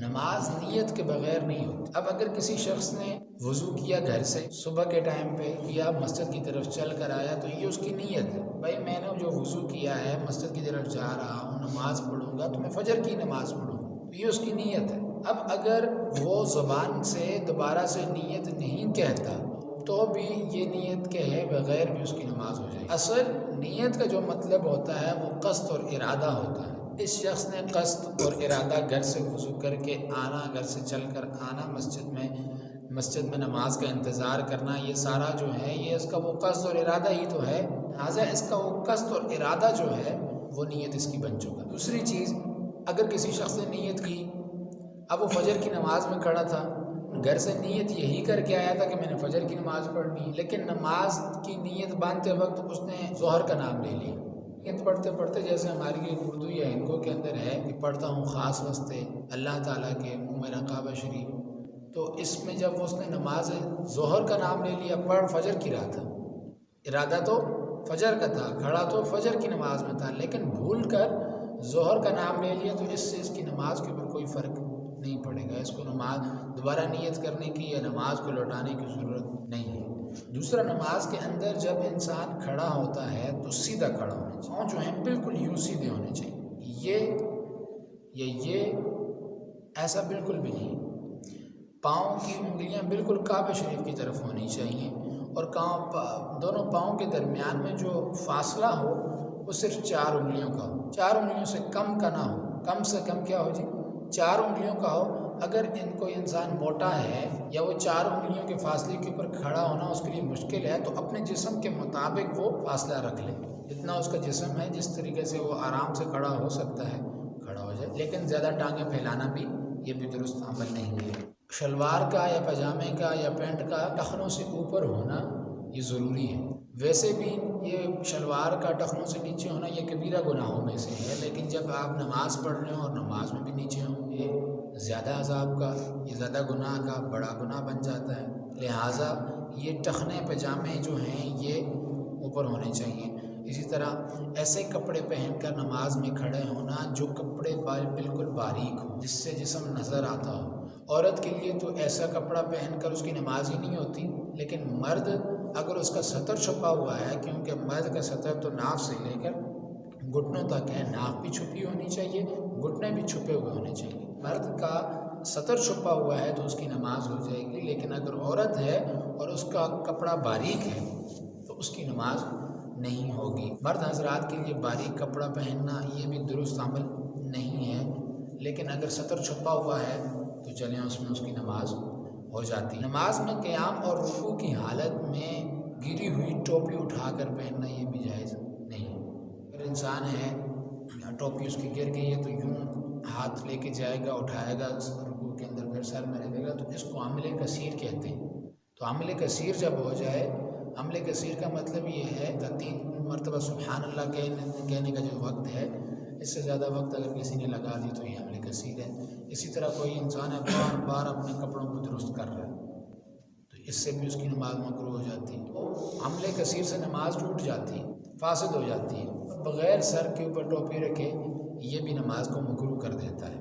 نماز نیت کے بغیر نہیں ہوتی۔ اب اگر کسی شخص نے وضو کیا گھر سے صبح کے ٹائم پہ یا مسجد کی طرف چل کر آیا تو یہ اس کی نیت ہے، بھائی میں نے جو وضو کیا ہے مسجد کی طرف جا رہا ہوں، نماز پڑھوں گا تو میں فجر کی نماز پڑھوں گا، تو یہ اس کی نیت ہے۔ اب اگر وہ زبان سے دوبارہ سے نیت نہیں کہتا تو بھی یہ نیت کہے بغیر بھی اس کی نماز ہو جائے۔ اصل نیت کا جو مطلب ہوتا ہے وہ قصد اور ارادہ ہوتا ہے۔ اس شخص نے قصد اور ارادہ گھر سے وضو کر کے آنا، گھر سے چل کر آنا، مسجد میں نماز کا انتظار کرنا، یہ سارا جو ہے یہ اس کا وہ قصد اور ارادہ ہی تو ہے، لہٰذا اس کا وہ قصد اور ارادہ جو ہے وہ نیت اس کی بن چکا۔ دوسری چیز، اگر کسی شخص نے نیت کی، اب وہ فجر کی نماز میں کھڑا تھا، گھر سے نیت یہی کر کے آیا تھا کہ میں نے فجر کی نماز پڑھنی، لیکن نماز کی نیت باندھتے وقت اس نے ظہر کا نام لے لیا۔ نیت پڑھتے پڑھتے جیسے ہماری اردو یا ہندکو کے اندر ہے کہ پڑھتا ہوں خاص واسطے اللہ تعالیٰ کے منہ میرا کعبہ شریف، تو اس میں جب اس نے نماز ظہر کا نام لے لیا، پڑھ فجر کی رہا تھا، ارادہ تو فجر کا تھا، کھڑا تو فجر کی نماز میں تھا، لیکن بھول کر ظہر کا نام لے لیا تو اس سے اس کی نماز کے اوپر کوئی فرق نہیں پڑے گا، اس کو نماز دوبارہ نیت کرنے کی یا نماز کو لوٹانے کی ضرورت نہیں ہے۔ دوسرا، نماز کے اندر جب انسان کھڑا ہوتا ہے تو سیدھا کھڑا ہونا چاہیے، پاؤں جو ہیں بالکل یوں سیدھے ہونے چاہیے، یہ ایسا بالکل بھی نہیں۔ پاؤں کی انگلیاں بالکل کعبہ شریف کی طرف ہونی چاہیے، اور دونوں پاؤں کے درمیان میں جو فاصلہ ہو وہ صرف 4 انگلیوں کا ہو، 4 انگلیوں سے کم کا نہ ہو، کم سے کم کیا ہو جی 4 انگلیوں کا ہو۔ اگر کوئی انسان موٹا ہے یا وہ 4 انگلیوں کے فاصلے کے اوپر کھڑا ہونا اس کے لیے مشکل ہے تو اپنے جسم کے مطابق وہ فاصلہ رکھ لے، جتنا اس کا جسم ہے جس طریقے سے وہ آرام سے کھڑا ہو سکتا ہے کھڑا ہو جائے، لیکن زیادہ ٹانگیں پھیلانا بھی یہ بھی درست عمل نہیں ہے۔ شلوار کا یا پاجامے کا یا پینٹ کا ٹخنوں سے اوپر ہونا یہ ضروری ہے۔ ویسے بھی یہ شلوار کا ٹخنوں سے نیچے ہونا یہ کبیرہ گناہوں میں سے ہے، لیکن جب آپ نماز پڑھ رہے ہوں اور نماز میں بھی نیچے ہوں یہ زیادہ عذاب کا، یہ زیادہ گناہ کا بڑا گناہ بن جاتا ہے، لہٰذا یہ ٹخنے پاجامے جو ہیں یہ اوپر ہونے چاہیے۔ اسی طرح ایسے کپڑے پہن کر نماز میں کھڑے ہونا جو کپڑے بالکل باریک ہوں، جس سے جسم نظر آتا ہو۔ عورت کے لیے تو ایسا کپڑا پہن کر اس کی نماز ہی نہیں ہوتی، لیکن مرد اگر اس کا سطر چھپا ہوا ہے، کیونکہ مرد کا سطر تو ناف سے لے کر گھٹنوں تک ہے، ناف بھی چھپی ہونی چاہیے، گھٹنے بھی چھپے ہوئے ہونے چاہیے، مرد کا سطر چھپا ہوا ہے تو اس کی نماز ہو جائے گی، لیکن اگر عورت ہے اور اس کا کپڑا باریک ہے تو اس کی نماز نہیں ہوگی۔ مرد حضرات کے لیے باریک کپڑا پہننا یہ بھی درست عمل نہیں ہے، لیکن اگر سطر چھپا ہوا ہے تو چلیں اس میں اس کی نماز ہو جاتی۔ نماز میں قیام اور رکوع کی حالت میں گری ہوئی ٹوپی اٹھا کر پہننا یہ بھی جائز نہیں۔ اگر انسان ہے ٹوپی اس کی گر گئی ہے تو یوں ہاتھ لے کے جائے گا، اٹھائے گا رکوع کے اندر، پھر سر میں رکھے گا، تو اس کو عمل کثیر کہتے ہیں۔ تو عمل کثیر جب ہو جائے، عمل کثیر کا مطلب یہ ہے کہ 3 مرتبہ سبحان اللہ کہنے کا جو وقت ہے، اس سے زیادہ وقت اگر کسی نے لگا دی تو یہ عمل کثیر ہے۔ اسی طرح کوئی انسان ہے بار بار اپنے کپڑوں کو درست کر رہا ہے تو اس سے بھی اس کی نماز مکروہ ہو جاتی ہے، عمل کثیر سے نماز ٹوٹ جاتی ہے، فاسد ہو جاتی ہے۔ بغیر سر کے اوپر ٹوپی رکھے یہ بھی نماز کو مکروہ کر دیتا ہے۔